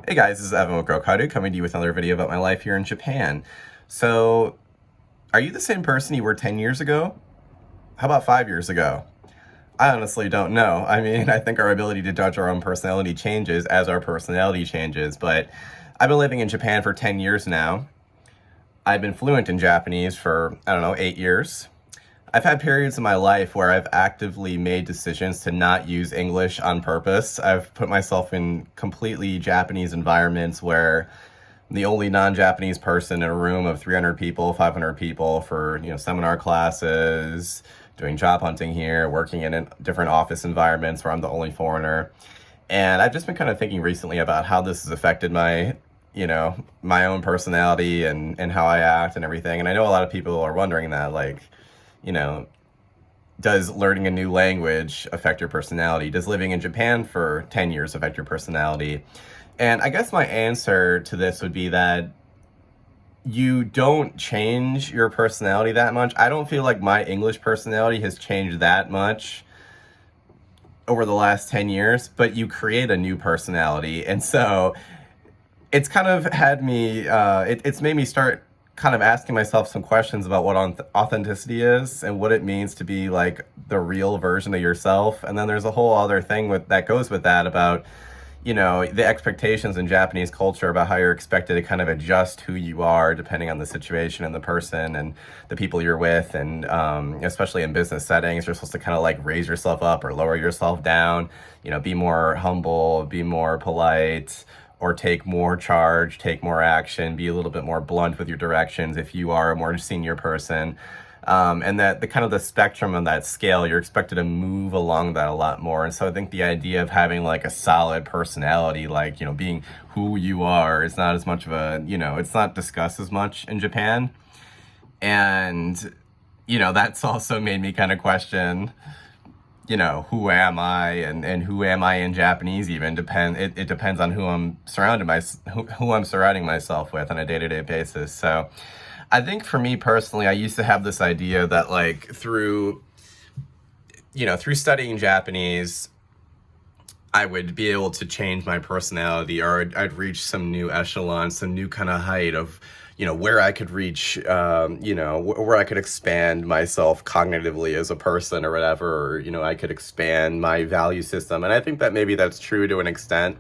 Hey guys, this is Evan with Grokaru coming to you with another video about my life here in Japan. So, are you the same person you were 10 years ago? How about 5 years ago? I honestly don't know. I mean, I think our ability to judge our own personality changes as our personality changes, but I've been living in Japan for 10 years now. I've been fluent in Japanese for, I don't know, 8 years. I've had periods in my life where I've actively made decisions to not use English on purpose. I've put myself in completely Japanese environments where I'm the only non-Japanese person in a room of 300 people, 500 people for, seminar classes, doing job hunting here, working in different office environments where I'm the only foreigner. And I've just been kind of thinking recently about how this has affected my own personality and how I act and everything. And I know a lot of people are wondering that, like, you know, does learning a new language affect your personality? Does living in Japan for 10 years affect your personality? And I guess my answer to this would be that you don't change your personality that much. I don't feel like my English personality has changed that much over the last 10 years, but you create a new personality. And so it's kind of had me, it's made me start kind of asking myself some questions about what authenticity is and what it means to be like the real version of yourself. And then there's a whole other thing that goes with that about, the expectations in Japanese culture about how you're expected to kind of adjust who you are depending on the situation and the person and the people you're with. And especially in business settings, you're supposed to kind of like raise yourself up or lower yourself down, be more humble, be more polite, or take more charge, take more action, be a little bit more blunt with your directions if you are a more senior person. And that the kind of the spectrum on that scale, you're expected to move along that a lot more. And so I think the idea of having like a solid personality, like, being who you are is not as much of a, it's not discussed as much in Japan. And, that's also made me kind of question, who am I and who am I in Japanese even it depends on who I'm who I'm surrounding myself with on a day-to-day basis. So I think for me personally, I used to have this idea that like through studying Japanese, I would be able to change my personality, or I'd reach some new echelon, some new kind of height of, where I could reach, where I could expand myself cognitively as a person or whatever, or, I could expand my value system. And I think that maybe that's true to an extent.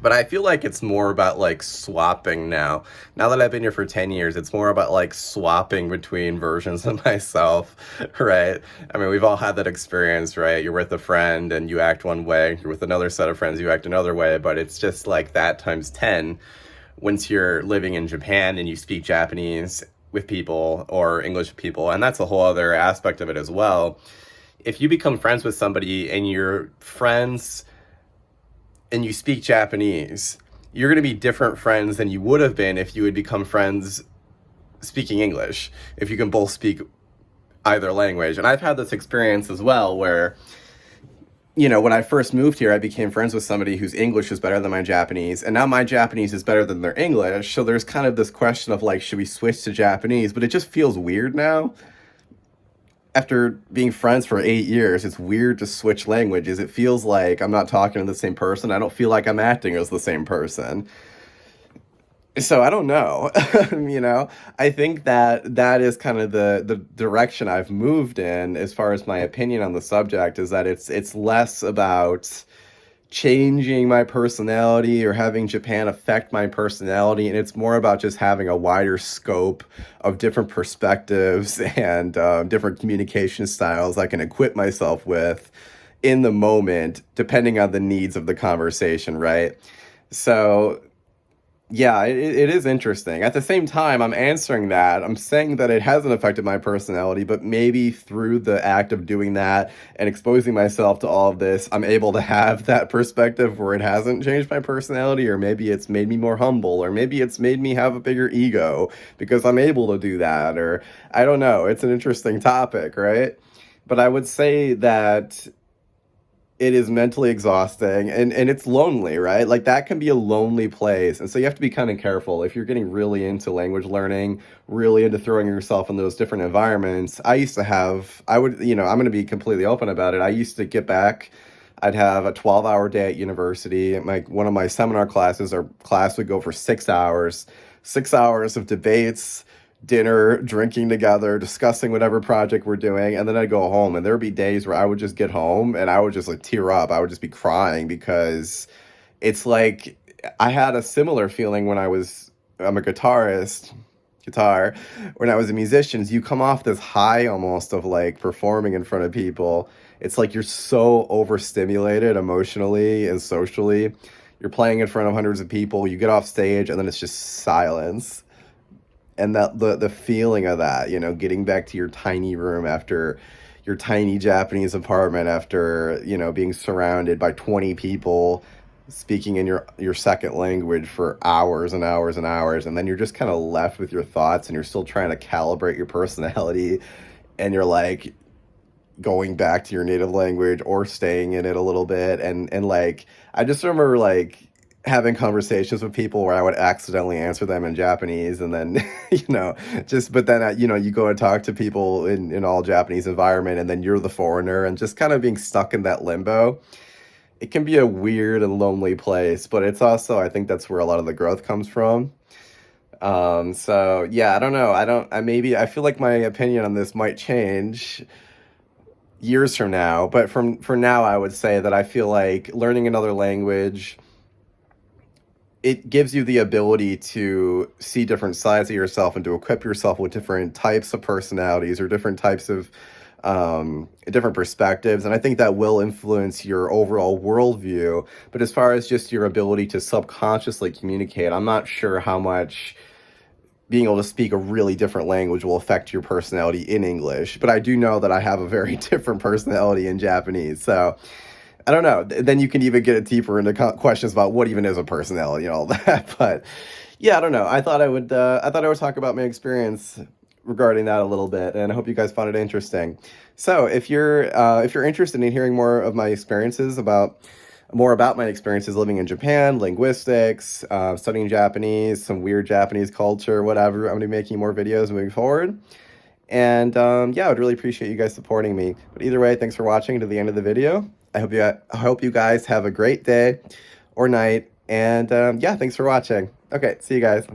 But I feel like it's more about like swapping now. Now that I've been here for 10 years, it's more about like swapping between versions of myself, right? I mean, we've all had that experience, right? You're with a friend and you act one way. You're with another set of friends, you act another way. But it's just like that times 10 once you're living in Japan and you speak Japanese with people or English with people. And that's a whole other aspect of it as well. If you become friends with somebody and you're friends and you speak Japanese, you're going to be different friends than you would have been if you had become friends speaking English, if you can both speak either language. And I've had this experience as well where, when I first moved here, I became friends with somebody whose English is better than my Japanese, and now my Japanese is better than their English. So there's kind of this question of like, should we switch to Japanese? But it just feels weird now. After being friends for 8 years, it's weird to switch languages. It feels like I'm not talking to the same person. I don't feel like I'm acting as the same person. So I don't know. I think that is kind of the direction I've moved in as far as my opinion on the subject, is that it's less about changing my personality or having Japan affect my personality, and it's more about just having a wider scope of different perspectives and different communication styles I can equip myself with in the moment, depending on the needs of the conversation, right? So yeah, it is interesting. At the same time, I'm answering that. I'm saying that it hasn't affected my personality, but maybe through the act of doing that and exposing myself to all of this, I'm able to have that perspective where it hasn't changed my personality, or maybe it's made me more humble, or maybe it's made me have a bigger ego because I'm able to do that, or I don't know. It's an interesting topic, right? But I would say that it is mentally exhausting and it's lonely, right? Like that can be a lonely place. And so you have to be kind of careful if you're getting really into language learning, really into throwing yourself in those different environments. I used to have, I would, I'm going to be completely open about it. I used to get back I'd have a 12-hour day at university. One of my seminar classes, our class would go for 6 hours, 6 hours of debates, dinner, drinking together, discussing whatever project we're doing, and then I'd go home. And there would be days where I would just get home and I would just like tear up. I would just be crying because it's like I had a similar feeling when I'm a guitar, when I was a musician. You come off this high almost of like performing in front of people. It's like you're so overstimulated emotionally and socially. You're playing in front of hundreds of people, you get off stage, and then it's just silence. And that the feeling of that, getting back to your tiny room after your tiny Japanese apartment after, being surrounded by 20 people speaking in your second language for hours and hours and hours, and then you're just kind of left with your thoughts and you're still trying to calibrate your personality, and you're like going back to your native language or staying in it a little bit. And like I just remember like having conversations with people where I would accidentally answer them in Japanese, and then just but then you go and talk to people in all Japanese environment, and then you're the foreigner, and just kind of being stuck in that limbo. It can be a weird and lonely place, but it's also, I think that's where a lot of the growth comes from. So yeah, I don't know. I feel like my opinion on this might change years from now, but for now, I would say that I feel like learning another language, it gives you the ability to see different sides of yourself and to equip yourself with different types of personalities or different types of different perspectives. And I think that will influence your overall worldview. But as far as just your ability to subconsciously communicate, I'm not sure how much being able to speak a really different language will affect your personality in English. But I do know that I have a very different personality in Japanese. So I don't know. Then you can even get it deeper into questions about what even is a personality and all that. But yeah, I don't know. I thought I would talk about my experience regarding that a little bit, and I hope you guys found it interesting. So if you're interested in hearing more about my experiences living in Japan, linguistics, studying Japanese, some weird Japanese culture, whatever, I'm gonna be making more videos moving forward. And yeah, I would really appreciate you guys supporting me. But either way, thanks for watching to the end of the video. I hope you guys have a great day or night. And yeah, thanks for watching. Okay, see you guys.